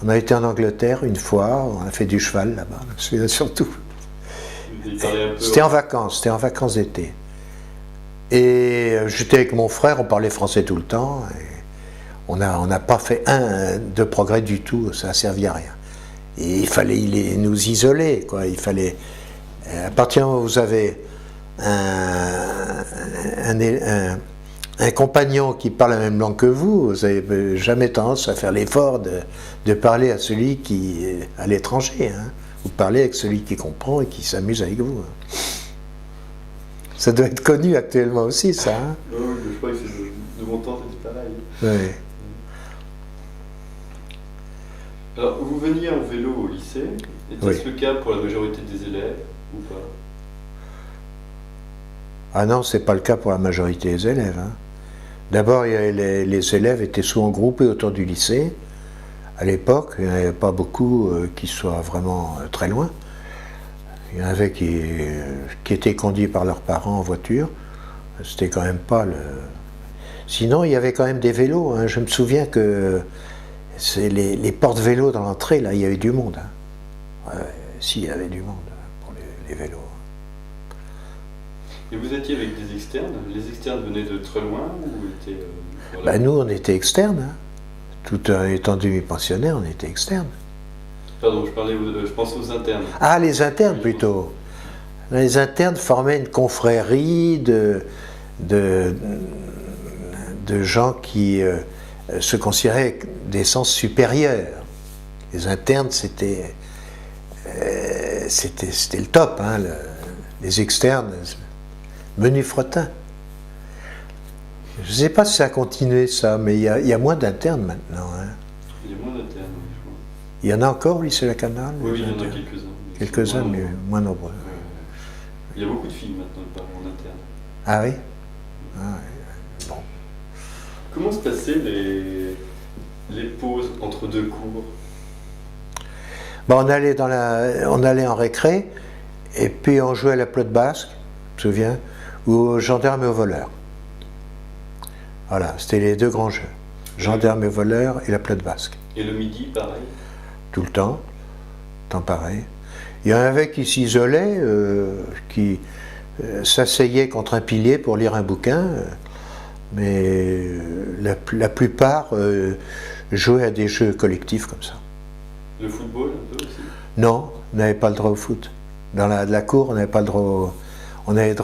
On a été en Angleterre une fois, on a fait du cheval là-bas, surtout. C'était en vacances d'été. Et j'étais avec mon frère, on parlait français tout le temps. Et on n'a pas fait de progrès du tout, ça n'a servi à rien. Et il fallait nous isoler, quoi. Il fallait, à partir du moment où vous avez un compagnon qui parle la même langue que vous n'avez jamais tendance à faire l'effort de parler à celui qui est à l'étranger. Hein. Vous parlez avec celui qui comprend et qui s'amuse avec vous. Hein. Ça doit être connu actuellement aussi, ça. Hein. Oui, je crois que de mon temps, c'était pareil. Oui. Alors, vous veniez en vélo au lycée. Était-ce le cas pour la majorité des élèves ou pas? Ah non, c'est pas le cas pour la majorité des élèves. Hein. D'abord, les élèves étaient souvent groupés autour du lycée. À l'époque, il n'y en avait pas beaucoup qui soient vraiment très loin. Il y en avait qui étaient conduits par leurs parents en voiture. C'était quand même pas le... Sinon, il y avait quand même des vélos. Hein. Je me souviens que les portes-vélos dans l'entrée, là, il y avait du monde. Hein. Ouais, si, il y avait du monde pour les vélos. Et vous étiez avec des externes? Les externes venaient de très loin ou étaient... Voilà. Nous, on était externes. Hein. Tout étant demi-pensionnaire, on était externes. Pardon, je pense aux internes. Ah, les internes plutôt. Les internes formaient une confrérie de gens qui se considéraient d'essence supérieure. Les internes, c'était le top. Hein, les externes, menu fretin. Je ne sais pas si ça a continué ça, mais il y a moins d'internes maintenant. Hein. Il y a moins d'internes, oui, je crois. Il y en a encore au lycée Lacanal? Oui, il y en a quelques-uns. Quelques-uns, mais moins nombreux. Il y a beaucoup de filles maintenant qui parlent en interne. Ah oui? Ah, oui. Bon. Comment se passaient les pauses entre deux cours? Bon, on allait en récré, et puis on jouait à la pelote basque, je me souviens, ou aux gendarmes et aux voleurs. Voilà, c'était les deux grands jeux. Gendarmes et voleurs et la pelote basque. Et le midi, pareil? Tout le temps pareil. Il y en avait qui s'isolaient, qui s'asseyaient contre un pilier pour lire un bouquin, mais la plupart jouaient à des jeux collectifs comme ça. Le football, un peu aussi? Non, on n'avait pas le droit au foot. Dans la cour, on n'avait pas le droit on avait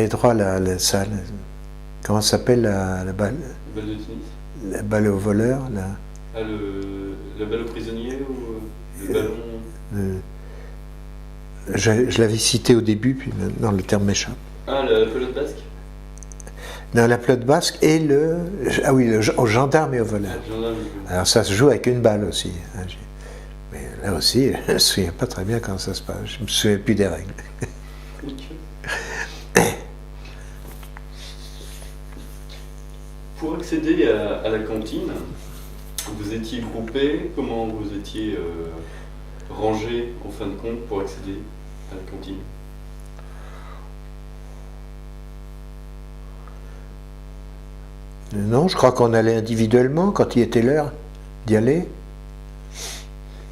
droit à la salle. Comment ça s'appelle la balle? La balle de tennis. la balle au voleur, là. Ah, la balle au prisonnier ou le ballon? Je l'avais cité au début, puis maintenant le terme m'échappe. Ah, la pelote basque? Dans la pelote basque et le. Ah oui, au gendarme et au voleur. Ah, gendarme. Alors ça se joue avec une balle aussi. Hein, mais là aussi, je ne me souviens pas très bien comment ça se passe. Je ne me souviens plus des règles. Pour accéder à la cantine, vous étiez groupé, comment vous étiez rangé en fin de compte pour accéder à la cantine? Non, je crois qu'on allait individuellement quand il était l'heure d'y aller.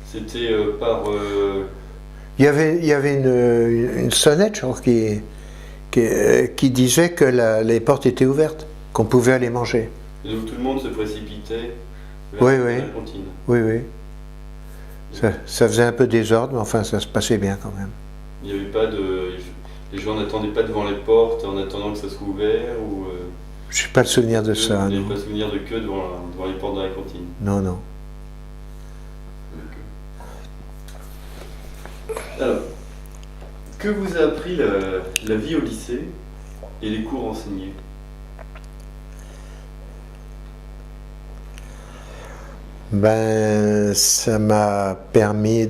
C'était par... Il y avait une sonnette, je crois, qui disait que les portes étaient ouvertes, qu'on pouvait aller manger. Et donc tout le monde se précipitait vers Oui, la cantine. Oui, oui. Ça faisait un peu désordre, mais enfin, ça se passait bien quand même. Il n'y avait pas de... Les gens n'attendaient pas devant les portes en attendant que ça soit ouvert ou... Je n'ai pas le souvenir de ça. Vous n'avez Non. pas souvenir de queue devant les portes de la cantine? Non, non. Alors, que vous a appris la vie au lycée et les cours enseignés? Ben, ça m'a permis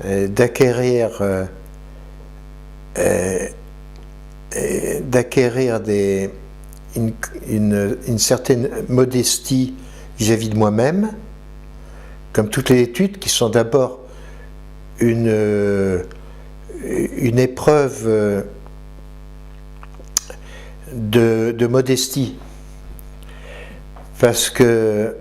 d'acquérir une certaine modestie vis-à-vis de moi-même, comme toutes les études qui sont d'abord une épreuve de modestie, parce que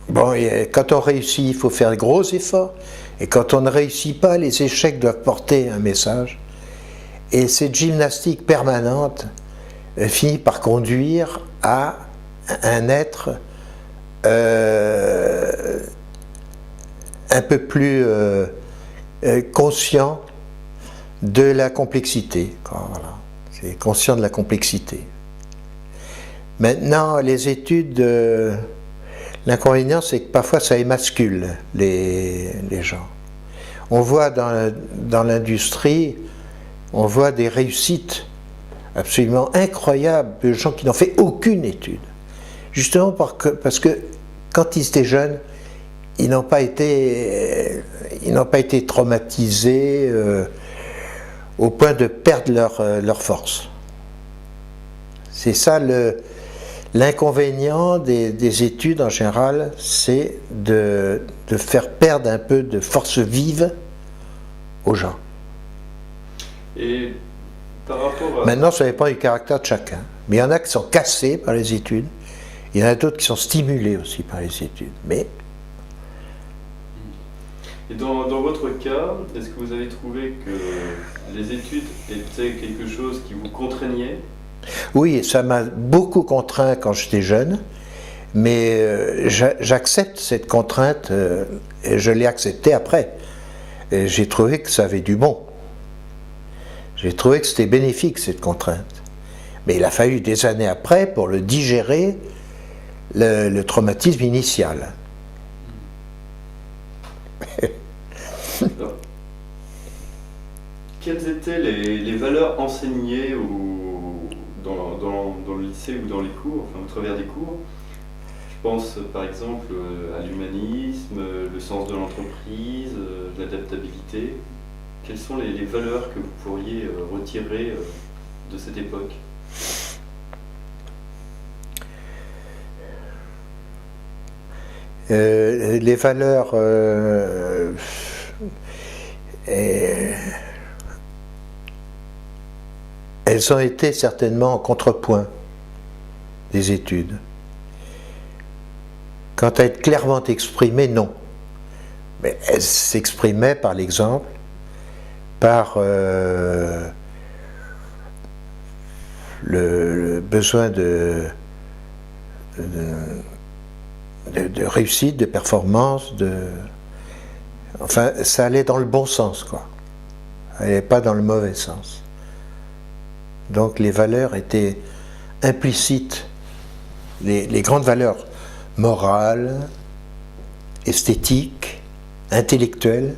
bon, quand on réussit, il faut faire de gros efforts, et quand on ne réussit pas, les échecs doivent porter un message, et cette gymnastique permanente finit par conduire à un être un peu plus conscient de la complexité. Voilà. C'est conscient de la complexité. Maintenant, les études, l'inconvénient, c'est que parfois ça émascule les gens. On voit dans l'industrie, on voit des réussites absolument incroyables de gens qui n'ont fait aucune étude. Justement parce que quand ils étaient jeunes, ils n'ont pas été traumatisés au point de perdre leur force. C'est ça l'inconvénient des études en général, c'est de faire perdre un peu de force vive aux gens. Et par rapport à... Maintenant, ça dépend du caractère de chacun. Mais il y en a qui sont cassés par les études, il y en a d'autres qui sont stimulés aussi par les études. Mais... Et dans votre cas, est-ce que vous avez trouvé que les études étaient quelque chose qui vous contraignait? Oui, ça m'a beaucoup contraint quand j'étais jeune, mais j'accepte cette contrainte et je l'ai acceptée après. Et j'ai trouvé que ça avait du bon. J'ai trouvé que c'était bénéfique cette contrainte. Mais il a fallu des années après pour le digérer, le traumatisme initial. Alors, quelles étaient les valeurs enseignées dans le lycée ou dans les cours, enfin au travers des cours? Je pense par exemple à l'humanisme, le sens de l'entreprise, l'adaptabilité. Quelles sont les valeurs que vous pourriez retirer de cette époque? Les valeurs elles ont été certainement en contrepoint des études. Quant à être clairement exprimées, non. Mais elles s'exprimaient par l'exemple, par le besoin de réussite, de performance, enfin, ça allait dans le bon sens, quoi. Ça n'allait pas dans le mauvais sens. Donc les valeurs étaient implicites les grandes valeurs morales, esthétiques, intellectuelles,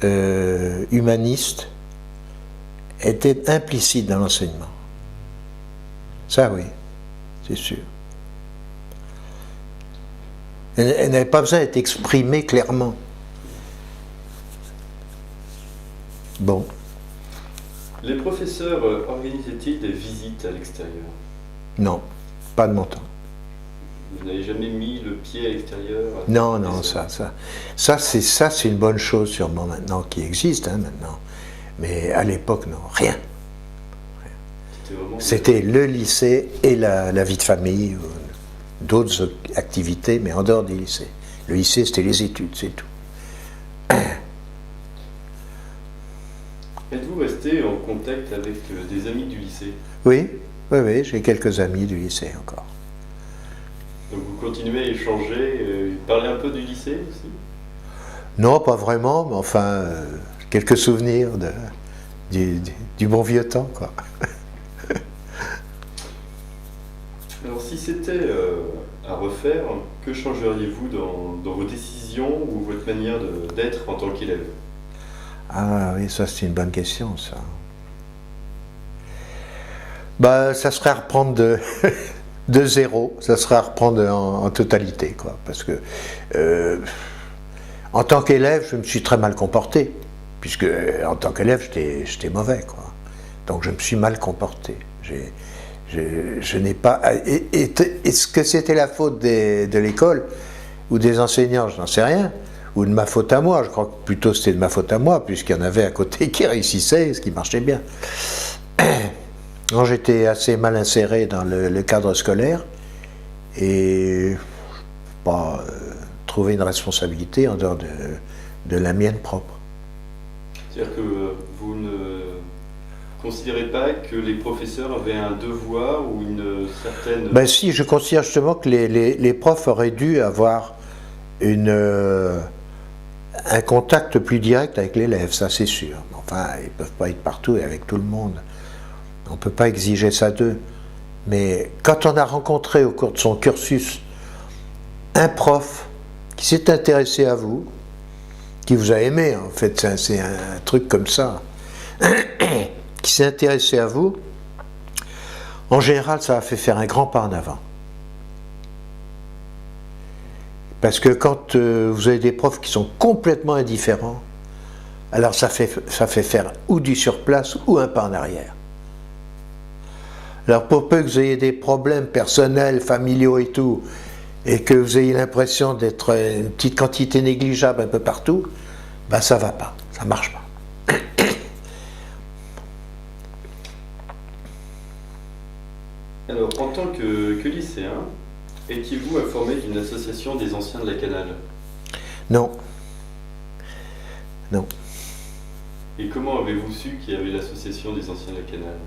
humanistes, étaient implicites dans l'enseignement. Ça, oui, c'est sûr. Elle n'avait pas besoin d'être exprimée clairement. Bon. Les professeurs organisaient-ils des visites à l'extérieur? Non, pas de mon temps. Vous n'avez jamais mis le pied à l'extérieur? Non, non, ça c'est une bonne chose sûrement maintenant qui existe, hein, maintenant. Mais à l'époque, non, rien. C'était le lycée et la vie de famille, d'autres activités, mais en dehors des lycées. Le lycée, c'était les études, c'est tout. Êtes-vous resté en contact avec des amis du lycée? Oui, j'ai quelques amis du lycée encore. Donc vous continuez à échanger, parler un peu du lycée aussi? Non, pas vraiment, mais enfin, quelques souvenirs du bon vieux temps, quoi. Alors si c'était à refaire, que changeriez-vous dans vos décisions ou votre manière d'être en tant qu'élève? Ah oui, ça c'est une bonne question, ça. Bah, ça serait à reprendre de zéro, ça serait à reprendre en totalité, quoi. Parce que en tant qu'élève, je me suis très mal comporté, puisque en tant qu'élève, j'étais mauvais, quoi. Donc je me suis mal comporté. Je n'ai pas. Est-ce que c'était la faute de l'école ou des enseignants? Je n'en sais rien. Ou de ma faute à moi. Je crois que plutôt c'était de ma faute à moi, puisqu'il y en avait à côté qui réussissaient, ce qui marchait bien. Donc j'étais assez mal inséré dans le cadre scolaire et je n'ai pas trouvé une responsabilité en dehors de la mienne propre. C'est-à-dire que vous ne considérez pas que les professeurs avaient un devoir ou une certaine... Ben si, je considère justement que les profs auraient dû avoir un contact plus direct avec l'élève, ça c'est sûr. Enfin, ils ne peuvent pas être partout et avec tout le monde. On ne peut pas exiger ça d'eux. Mais quand on a rencontré au cours de son cursus un prof qui s'est intéressé à vous, qui vous a aimé, en fait, c'est un truc comme ça, qui s'est intéressé à vous, en général, ça a fait faire un grand pas en avant. Parce que quand vous avez des profs qui sont complètement indifférents, alors ça fait faire ou du surplace ou un pas en arrière. Alors pour peu que vous ayez des problèmes personnels, familiaux et tout, et que vous ayez l'impression d'être une petite quantité négligeable un peu partout, ben ça va pas, ça marche pas. Alors, en tant que lycéen, étiez-vous informé d'une association des anciens de la Canale? Non. Non. Et comment avez-vous su qu'il y avait l'association des anciens de la Canale?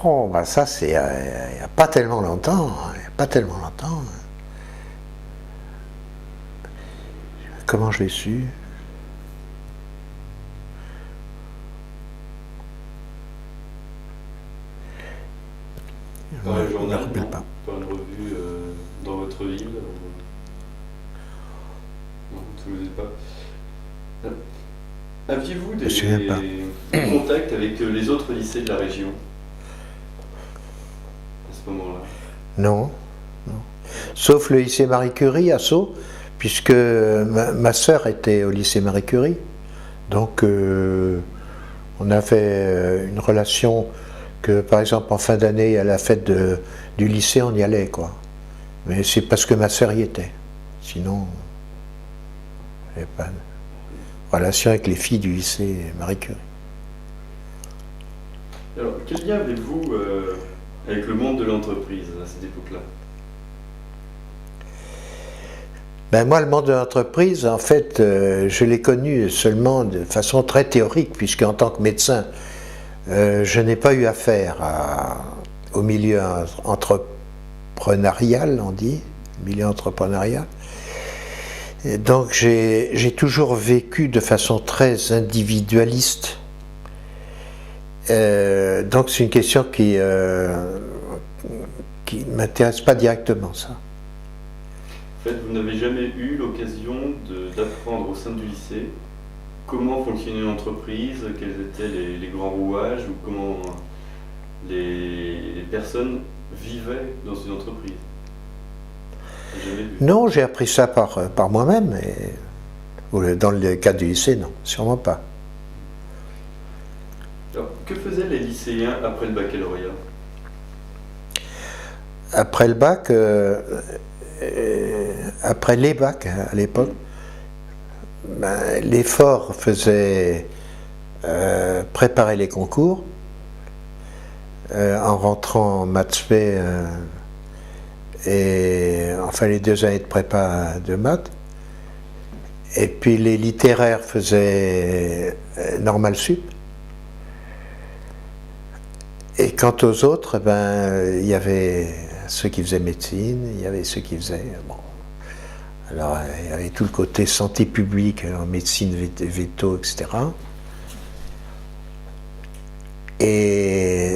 Oh, bah ça c'est il n'y a pas tellement longtemps. Il n'y a pas tellement longtemps. Comment je l'ai su? Par un journal, je ne me rappelle pas. Par une revue dans votre ville Non, vous ne savez pas. Aviez-vous des contacts avec les autres lycées de la région à ce moment-là? Non, non. Sauf le lycée Marie Curie à Sceaux, puisque ma sœur était au lycée Marie Curie. Donc on avait une relation que, par exemple, en fin d'année, à la fête du lycée, on y allait, quoi. Mais c'est parce que ma sœur y était. Sinon, il n'y avait pas de relation avec les filles du lycée Marie Curie. Alors, quel lien avez-vous avec le monde de l'entreprise à cette époque-là? Ben moi, le monde de l'entreprise, en fait, je l'ai connu seulement de façon très théorique, puisque en tant que médecin, je n'ai pas eu affaire au milieu entrepreneurial, on dit, milieu entrepreneurial. Et donc j'ai toujours vécu de façon très individualiste. Donc c'est une question qui, m'intéresse pas directement, ça. En fait, vous n'avez jamais eu l'occasion d'apprendre au sein du lycée comment fonctionnait une entreprise, quels étaient les grands rouages, ou comment les personnes vivaient dans une entreprise. Jamais vu. Non, j'ai appris ça par moi-même. Dans le cadre du lycée, non, sûrement pas. Alors, que faisaient les lycéens après le baccalauréat? Après le bac, après les bacs à l'époque, ben, l'effort faisait préparer les concours. En rentrant en maths spé et enfin les 2 années de prépa de maths. Et puis les littéraires faisaient normal sup. Et quant aux autres, ben, il y avait ceux qui faisaient médecine, il y avait ceux qui faisaient... Bon, alors il y avait tout le côté santé publique, en médecine, véto, etc. Et